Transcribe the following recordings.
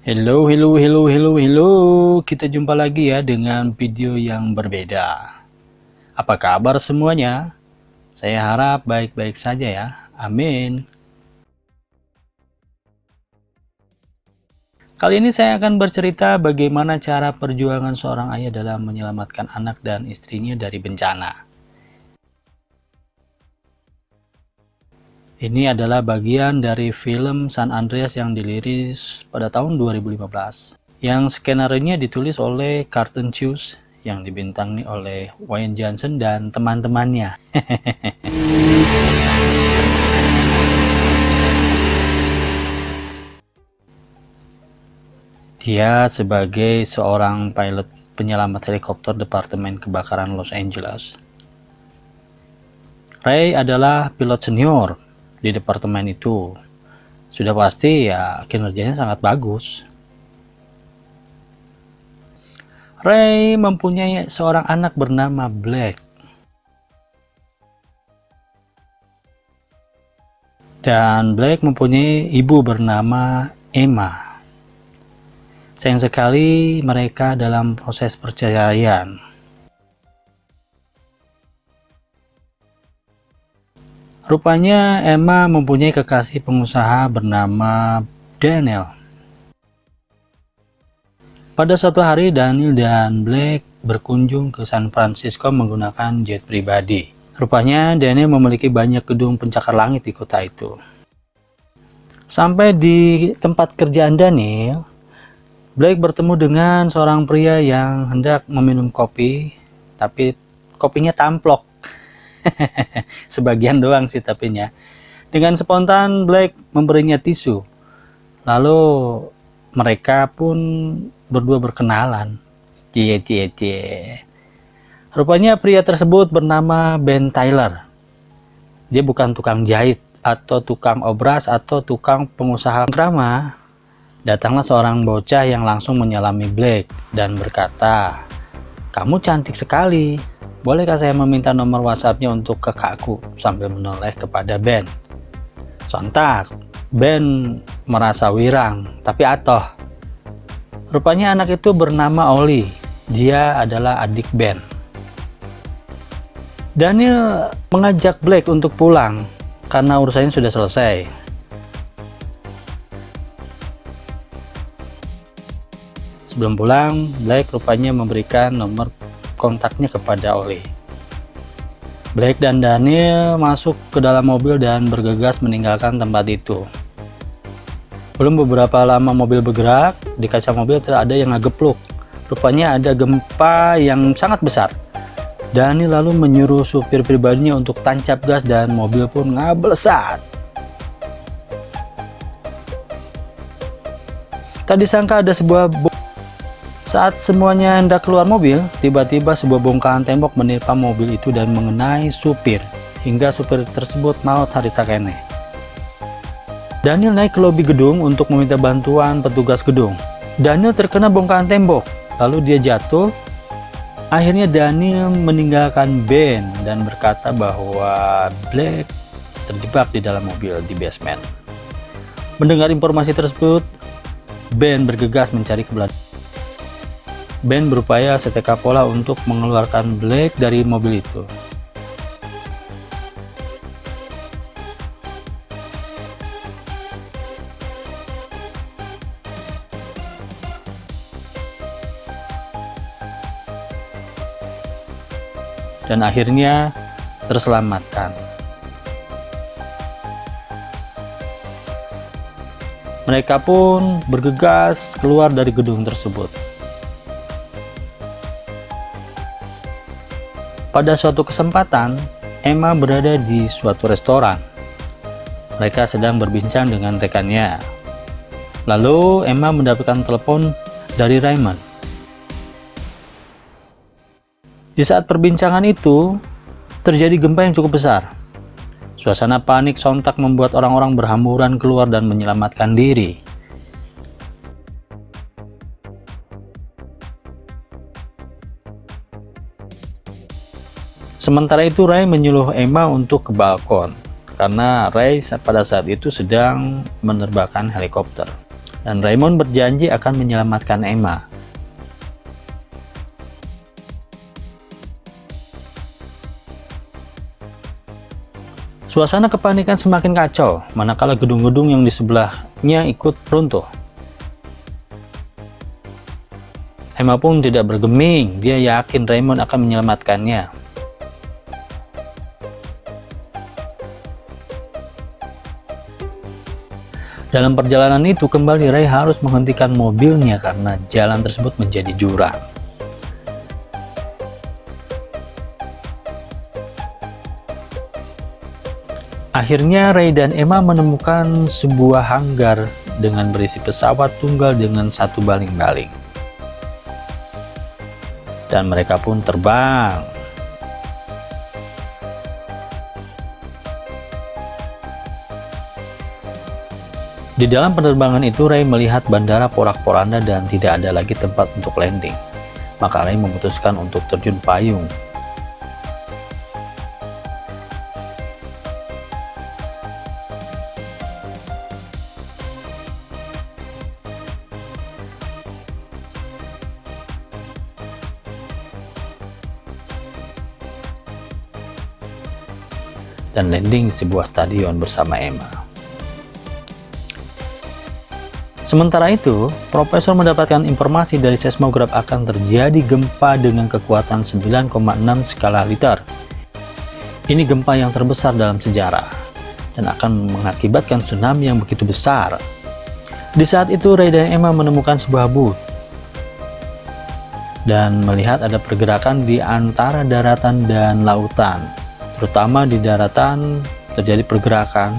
Hello. Kita jumpa lagi ya dengan video yang berbeda. Apa kabar semuanya? Saya harap baik-baik saja ya. Amin. Kali ini saya akan bercerita bagaimana cara perjuangan seorang ayah dalam menyelamatkan anak dan istrinya dari bencana. Ini adalah bagian dari film San Andreas yang dirilis pada tahun 2015. Yang skenario-nya ditulis oleh Carlton Cuse yang dibintangi oleh Wayne Johnson dan teman-temannya. Dia sebagai seorang pilot penyelamat helikopter Departemen Kebakaran Los Angeles. Ray adalah pilot senior di departemen itu. Sudah pasti ya kinerjanya sangat bagus. Ray mempunyai seorang anak bernama Black. Dan Black mempunyai ibu bernama Emma. Sayang sekali mereka dalam proses perceraian. Rupanya Emma mempunyai kekasih pengusaha bernama Daniel. Pada suatu hari Daniel dan Black berkunjung ke San Francisco menggunakan jet pribadi. Rupanya Daniel memiliki banyak gedung pencakar langit di kota itu. Sampai di tempat kerjaan Daniel, Black bertemu dengan seorang pria yang hendak meminum kopi, tapi kopinya tamplok. Sebagian doang sih tapinya. Dengan spontan Black memberinya tisu. Lalu mereka pun berdua berkenalan. Cie. Rupanya pria tersebut bernama Ben Tyler. Dia bukan tukang jahit atau tukang obras atau tukang pengusaha drama. Datanglah seorang bocah yang langsung menyalami Black dan berkata, "Kamu cantik sekali. Bolehkah saya meminta nomor WhatsApp-nya untuk kakakku?" sambil menoleh kepada Ben. Sontak, Ben merasa wirang, tapi atoh. Rupanya anak itu bernama Oli. Dia adalah adik Ben. Daniel mengajak Black untuk pulang karena urusannya sudah selesai. Sebelum pulang, Black rupanya memberikan nomor kontaknya kepada Oli. Black dan Daniel masuk ke dalam mobil dan bergegas meninggalkan tempat itu. Belum beberapa lama mobil bergerak, di kaca mobil ada yang ngegepluk. Rupanya ada gempa yang sangat besar. Daniel lalu menyuruh supir pribadinya untuk tancap gas dan mobil pun ngablesat. Tak disangka ada sebuah saat semuanya hendak keluar mobil, tiba-tiba sebuah bongkahan tembok menimpa mobil itu dan mengenai supir, hingga supir tersebut maut harita keneh. Daniel naik ke lobi gedung untuk meminta bantuan petugas gedung. Daniel terkena bongkahan tembok, lalu dia jatuh. Akhirnya Daniel meninggalkan Ben dan berkata bahwa Black terjebak di dalam mobil di basement. Mendengar informasi tersebut, Ben bergegas mencari ke belakang. Ben berupaya setekah pola untuk mengeluarkan Black dari mobil itu. Dan akhirnya terselamatkan. Mereka pun bergegas keluar dari gedung tersebut. Pada suatu kesempatan, Emma berada di suatu restoran. Mereka sedang berbincang dengan rekannya. Lalu Emma mendapatkan telepon dari Raymond. Di saat perbincangan itu, terjadi gempa yang cukup besar. Suasana panik sontak membuat orang-orang berhamburan keluar dan menyelamatkan diri. Sementara itu Ray menyuruh Emma untuk ke balkon, karena Ray pada saat itu sedang menerbangkan helikopter. dan Raymond berjanji akan menyelamatkan Emma. Suasana kepanikan semakin kacau, manakala gedung-gedung yang di sebelahnya ikut runtuh. Emma pun tidak bergeming, dia yakin Raymond akan menyelamatkannya. Dalam perjalanan itu kembali Ray harus menghentikan mobilnya karena jalan tersebut menjadi jurang. Akhirnya Ray dan Emma menemukan sebuah hanggar dengan berisi pesawat tunggal dengan satu baling-baling. Dan mereka pun terbang. Di dalam penerbangan itu Ray melihat bandara porak-poranda dan tidak ada lagi tempat untuk landing. Maka Ray memutuskan untuk terjun payung. Dan landing di sebuah stadion bersama Emma. Sementara itu, Profesor mendapatkan informasi dari seismograf akan terjadi gempa dengan kekuatan 9,6 skala Richter. Ini gempa yang terbesar dalam sejarah dan akan mengakibatkan tsunami yang begitu besar. Di saat itu, Ray dan Emma menemukan sebuah booth dan melihat ada pergerakan di antara daratan dan lautan. Terutama di daratan terjadi pergerakan.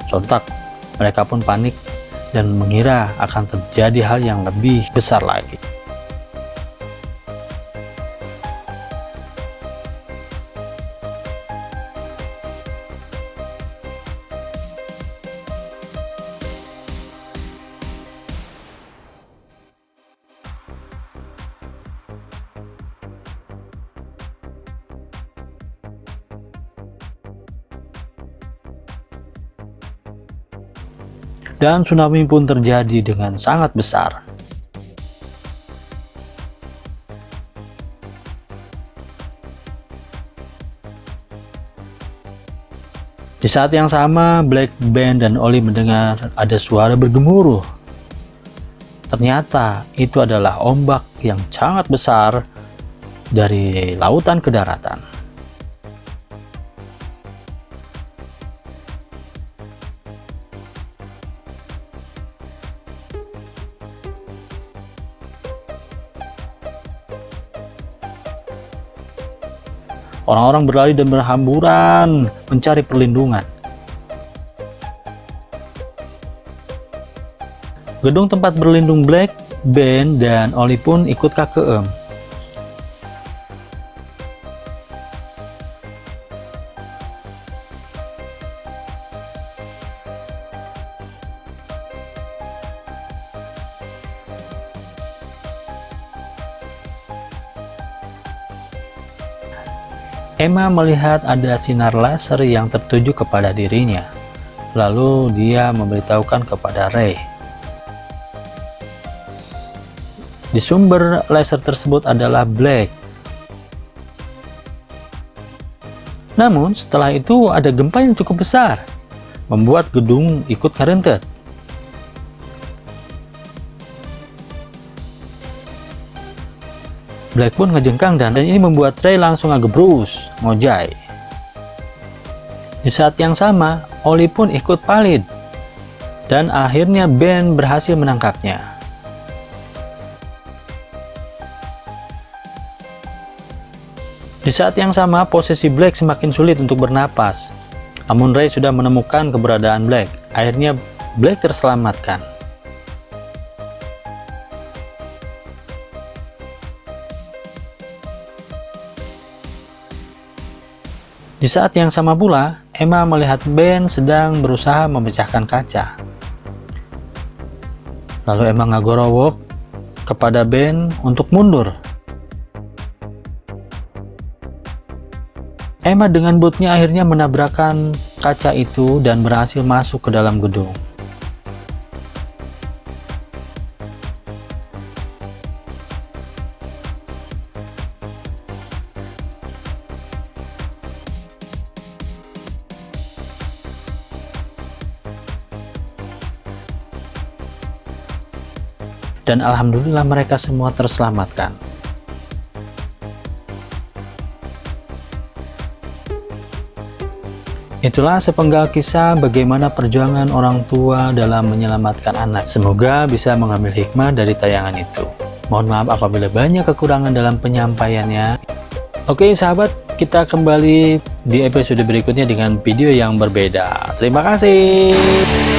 Sontak mereka pun panik dan mengira akan terjadi hal yang lebih besar lagi. Dan tsunami pun terjadi dengan sangat besar. Di saat yang sama, Black, Ben, dan Ollie mendengar ada suara bergemuruh. Ternyata itu adalah ombak yang sangat besar dari lautan ke daratan. Orang-orang berlari dan berhamburan mencari perlindungan. Gedung tempat berlindung Black, Ben, dan Ollie pun ikut kakeem. Emma melihat ada sinar laser yang tertuju kepada dirinya. Lalu dia memberitahukan kepada Ray. Di sumber laser tersebut adalah Black. Namun setelah itu ada gempa yang cukup besar, membuat gedung ikut kerentet. Black pun ngejengkang dan ini membuat Ray langsung ngegebrus, ngojay. Di saat yang sama, Ollie pun ikut palit. Dan akhirnya Ben berhasil menangkapnya. Di saat yang sama, posisi Black semakin sulit untuk bernapas. Namun Ray sudah menemukan keberadaan Black. Akhirnya Black terselamatkan. Di saat yang sama pula, Emma melihat Ben sedang berusaha memecahkan kaca. Lalu Emma ngagorowok kepada Ben untuk mundur. Emma dengan bootnya akhirnya menabrakkan kaca itu dan berhasil masuk ke dalam gedung. dan alhamdulillah mereka semua terselamatkan. Itulah sepenggal kisah bagaimana perjuangan orang tua dalam menyelamatkan anak. Semoga bisa mengambil hikmah dari tayangan itu. Mohon maaf apabila banyak kekurangan dalam penyampaiannya. Oke sahabat, kita kembali di episode berikutnya dengan video yang berbeda. Terima kasih.